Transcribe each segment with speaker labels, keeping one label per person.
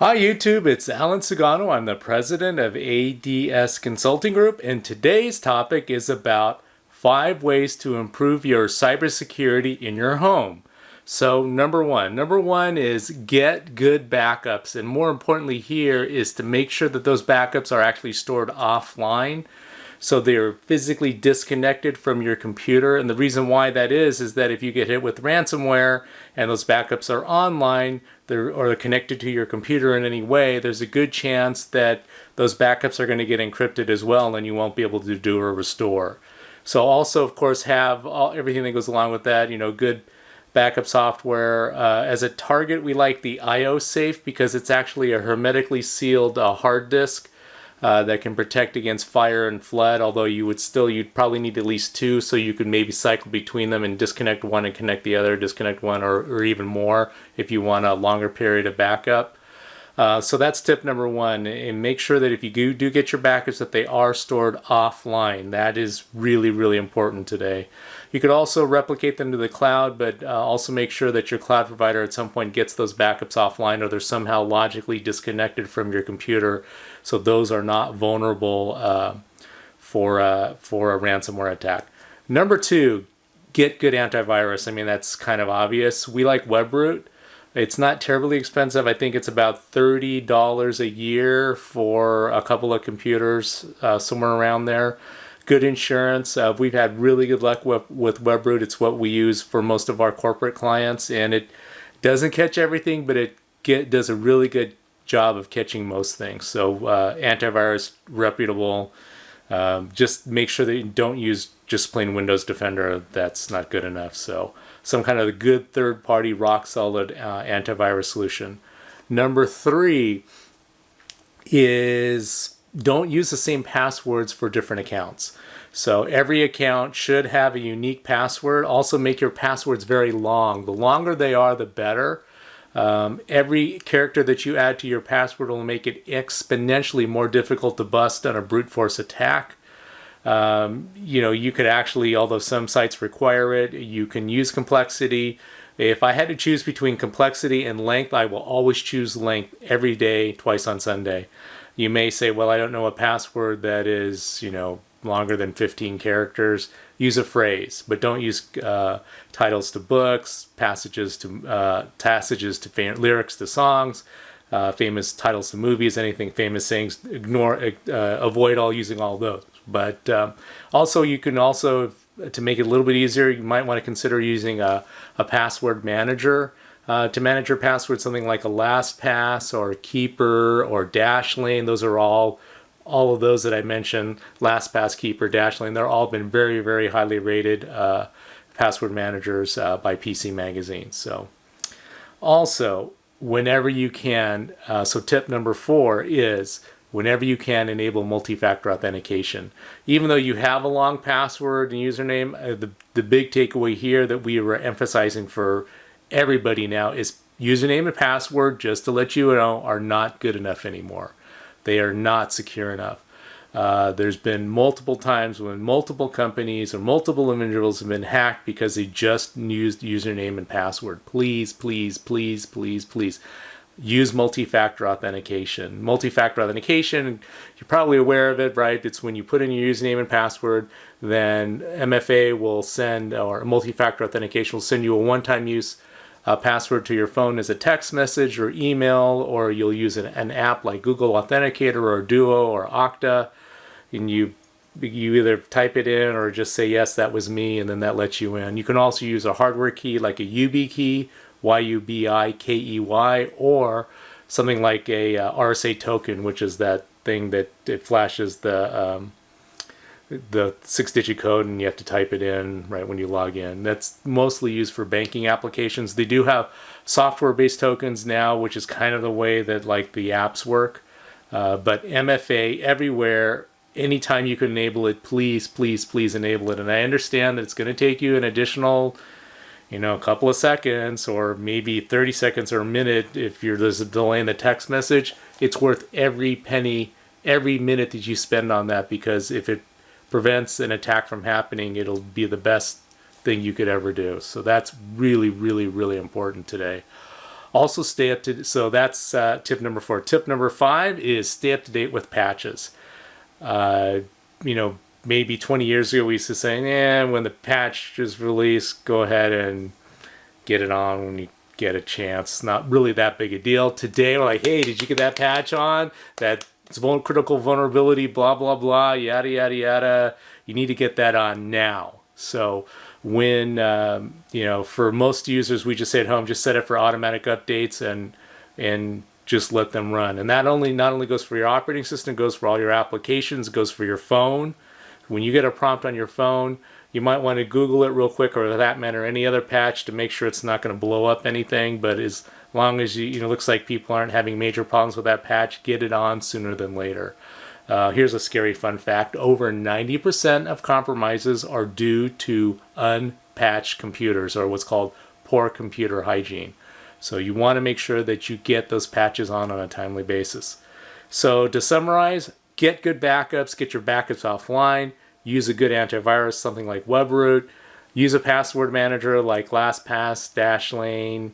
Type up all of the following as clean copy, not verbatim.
Speaker 1: Hi YouTube, it's Alan Sugano. I'm the president of ADS Consulting Group, and today's topic is about 5 ways to improve your cybersecurity in your home. So number one is get good backups, and more importantly here is to make sure that those backups are actually stored offline. So they're physically disconnected from your computer. And the reason why that is that if you get hit with ransomware and those backups are online or connected to your computer in any way, there's a good chance that those backups are going to get encrypted as well and you won't be able to do a restore. So also, of course, have everything that goes along with that, good backup software. As a target, we like the IO Safe because it's actually a hermetically sealed hard disk that can protect against fire and flood, although you'd probably need at least 2, so you could maybe cycle between them and disconnect one and connect the other, disconnect one or even more if you want a longer period of backup. So that's tip number 1, and make sure that if you do get your backups that they are stored offline. That is really, really important today. You could also replicate them to the cloud, but also make sure that your cloud provider at some point gets those backups offline or they're somehow logically disconnected from your computer, so those are not vulnerable for a ransomware attack. Number 2, get good antivirus. I mean, that's kind of obvious. We like WebRoot. It's not terribly expensive. I think it's about $30 a year for a couple of computers, somewhere around there. Good insurance. We've had really good luck with WebRoot. It's what we use for most of our corporate clients, and it doesn't catch everything, but it does a really good job of catching most things. So antivirus, reputable. Just make sure that you don't use just plain Windows Defender. That's not good enough. So some kind of a good third-party, rock-solid antivirus solution. Number 3 is don't use the same passwords for different accounts. So every account should have a unique password. Also make your passwords very long. The longer they are, the better. Every character that you add to your password will make it exponentially more difficult to bust on a brute force attack. You could actually, although some sites require it, you can use complexity. If I had to choose between complexity and length, I will always choose length every day, twice on Sunday. You may say, well, I don't know a password that is, longer than 15 characters. Use a phrase, but don't use titles to books, passages to lyrics to songs, famous titles to movies, anything famous sayings. Avoid using all those. But also, you can to make it a little bit easier, you might want to consider using a password manager to manage your password. Something like a LastPass or Keeper or Dashlane. Those are all of those that I mentioned, LastPass, Keeper, Dashlane, they're all been very, very highly rated password managers by PC Magazine. So also, whenever you can, so tip number 4 is whenever you can, enable multi-factor authentication. Even though you have a long password and username, the big takeaway here that we were emphasizing for everybody now is username and password, just to let you know, are not good enough anymore. They are not secure enough. There's been multiple times when multiple companies or multiple individuals have been hacked because they just used username and password. Please, please, please, please, please use multi-factor authentication. Multi-factor authentication, you're probably aware of it, right? It's when you put in your username and password, then MFA will send, or multi-factor authentication will send you a one-time use password to your phone as a text message or email, or you'll use an app like Google Authenticator or Duo or Okta, and you either type it in or just say, yes, that was me, and then that lets you in. You can also use a hardware key like a YubiKey, YUBIKEY, or something like a RSA token, which is that thing that it flashes the 6-digit code and you have to type it in right when you log in. That's mostly used for banking applications. They do have software-based tokens now, which is kind of the way that like the apps work. But MFA everywhere, anytime you can enable it, please, please, please enable it. And I understand that it's going to take you an additional a couple of seconds or maybe 30 seconds or a minute if there's a delay in the text message. It's worth every penny, every minute that you spend on that, because if it prevents an attack from happening, it'll be the best thing you could ever do. So that's really, really, really important today. Also stay up to, so that's tip number 4. Tip number 5 is stay up to date with patches. You know, maybe 20 years ago we used to say, when the patch is released, go ahead and get it on when you get a chance. Not really that big a deal. Today we're like, hey, did you get that patch on? That's critical vulnerability, blah, blah, blah, yada, yada, yada. You need to get that on now. So when, you know, for most users, we just stay at home, just set it for automatic updates and just let them run. And that not only goes for your operating system, goes for all your applications, goes for your phone. When you get a prompt on your phone, you might want to Google it real quick, or for that matter, any other patch to make sure it's not going to blow up anything. But as long as you know, looks like people aren't having major problems with that patch, get it on sooner than later. Here's a scary fun fact. Over 90% of compromises are due to unpatched computers, or what's called poor computer hygiene. So you want to make sure that you get those patches on a timely basis. So to summarize, get good backups, get your backups offline, use a good antivirus, something like WebRoot, use a password manager like LastPass, Dashlane,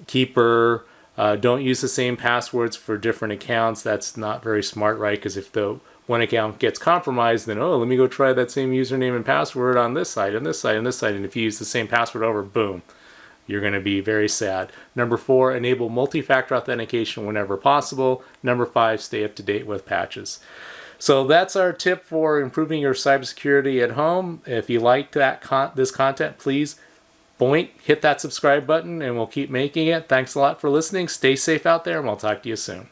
Speaker 1: Keeper. Don't use the same passwords for different accounts. That's not very smart, right? Because if the one account gets compromised, then, let me go try that same username and password on this site, and this site, and this site. And if you use the same password over, boom, you're going to be very sad. Number 4, enable multi-factor authentication whenever possible. Number 5, stay up to date with patches. So that's our tip for improving your cybersecurity at home. If you like this content, please hit that subscribe button, and we'll keep making it. Thanks a lot for listening. Stay safe out there, and we'll talk to you soon.